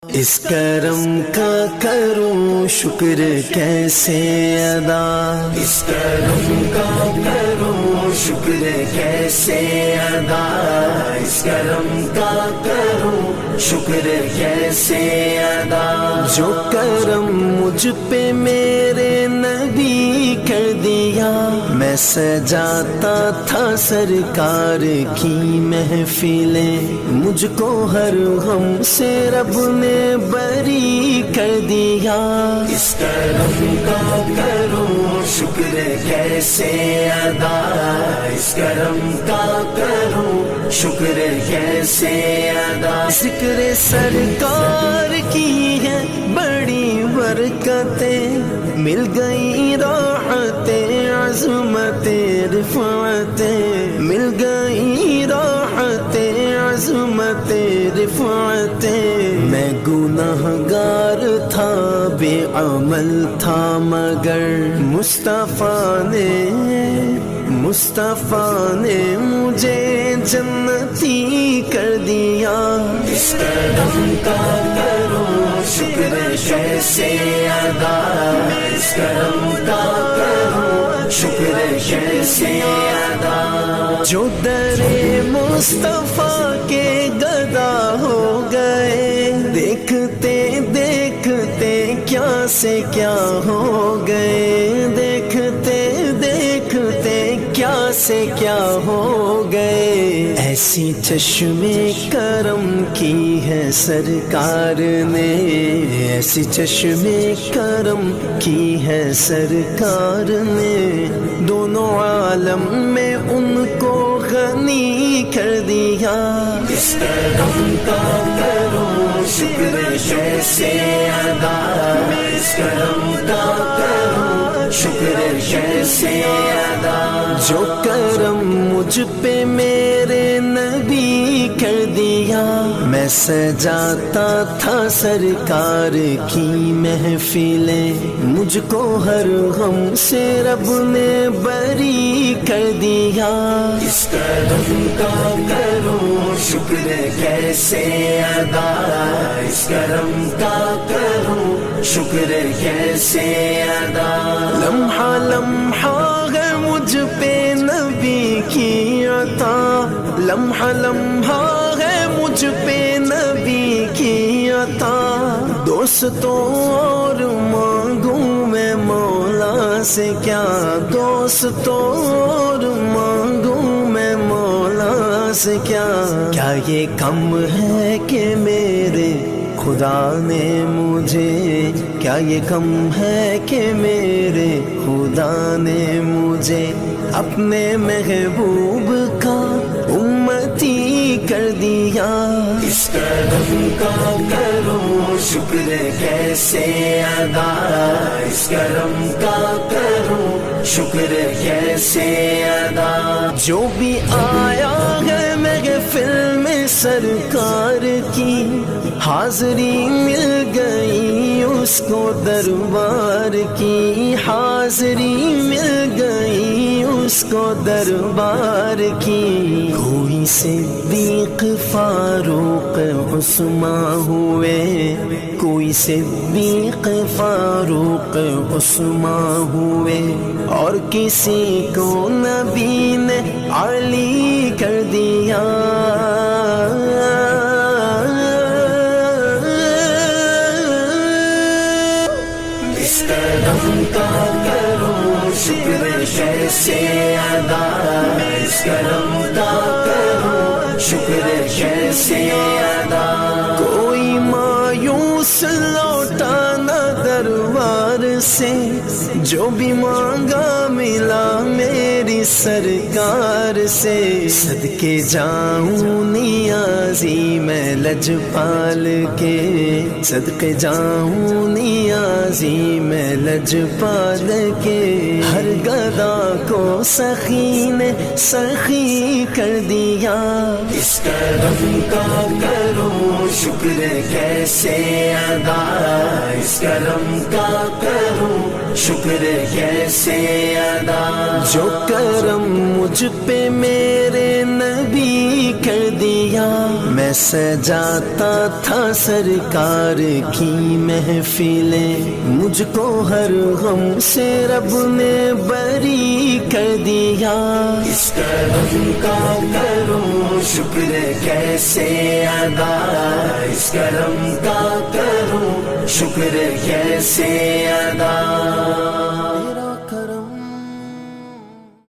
اس کرم کا کروں شکر کیسے ادا، اس کرم کا کروں شکر کیسے ادا، اس کرم کا کروں شکر کیسے ادا۔ جو کرم مجھ پہ میرے نبی کر دیا، میں سجاتا تھا سرکار کی محفلیں، مجھ کو ہر غم سے رب نے بری کر دیا۔ اس کرم کا کروں شکر کیسے ادا، اس کرم کا کروں شکر کیسے ادا۔ ذکر سرکار کی ہے بڑی برکتیں، مل گئی راحتیں عظمتیں رفعتیں، مل گئی راحتیں عظمتیں رفعتیں۔ میں گناہگار تھا بے عمل تھا مگر مصطفیٰ نے مجھے جنتی کر دیا۔ اس کرم کا کروں شکر کیسے ادا، اس کرم کا کروں شکر کیسے ادا۔ جو در مصطفیٰ کے گدا ہو گئے، دیکھتے دیکھتے کیا سے کیا ہو گئے، دیکھتے دیکھتے کیا سے کیا ہو گئے۔ ایسی چشم کرم کی ہے سرکار نے، ایسی چشم کرم کی ہے سرکار نے، دونوں عالم میں ان کو غنی کر دیا۔ اس کرم کا کروں شکر کیسے ادا، اس کرم کا کروں شکر کیسے ادا۔ جو کرم مجھ پہ میرے نبی کر دیا، میں سجاتا تھا سرکار کی محفلیں، مجھ کو ہر غم سے رب نے بری کر دیا۔ اس کرم کا کروں شکر کیسے ادا، اس کرم کا کروں شکر کیسے ادا۔ لمحہ لمحہ ہے مجھ پہ نبی کی عطا، لمحہ لمحہ ہے مجھ پہ نبی کی عطا۔ دوستوں اور مانگوں میں مولا سے کیا، دوستوں اور مانگوں میں مولا سے کیا۔ کیا یہ کم ہے کہ میرے خدا نے مجھے، کیا یہ کم ہے کہ میرے خدا نے مجھے اپنے محبوب کا امتی کر دیا۔ اس کرم کا کروں شکر کیسے ادا، اس کرم کا کروں شکر کیسے ادا۔ جو بھی آیا ہے محفل میں سرکار کی، حاضری مل گئی اس کو دربار کی، حاضری مل گئی اس کو دربار کی۔ کوئی صدیق فاروق عثمان ہوئے، کوئی صدیق فاروق عثمان ہوئے، اور کسی کو نبی نے علی کر دیا۔ اس کرم کا کروں شکر کیسے ادا، اس کرم کا کروں شکر کیسے ادا۔ کوئی مایوس لوٹا نہ دربار سے، جو بھی مانگا ملا میری سرکار سے۔ صدقے جاؤں نیازی میں لجپال کے، صدقے جاؤں نیازی میں لجپال کے۔ ہر گدا کو سخی نے سخی کر دیا۔ اس کرم کا کروں شکر کیسے ادا، اس کرم کا کروں شکر کیسے ادا۔ جو کرم مجھ پہ میرے نبی کر دیا، میں میں سجاتا تھا سرکار کی محفلیں، مجھ کو ہر غم سے رب نے بری کر دیا۔ اس کرم کا کروں شکر کیسے ادا، اس کرم کا کروں شکر کیسے ادا۔